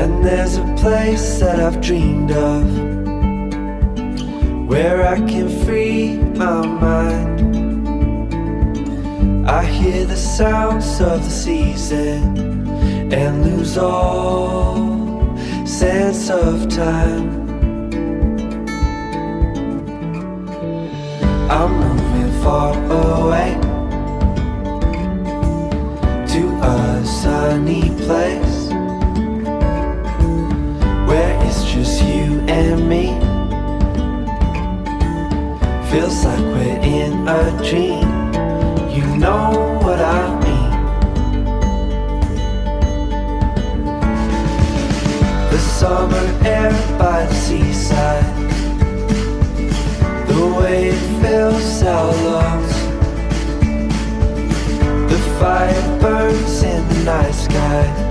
And there's a place that I've dreamed of, where I can free my mind. I hear the sounds of the season and lose all sense of time. I'm moving far away to a sunny place where it's just you and me. Feels like we're in a dream. You know what I mean. The summer air by the seaside, the way it fills our lungs, the fire burns in the night sky.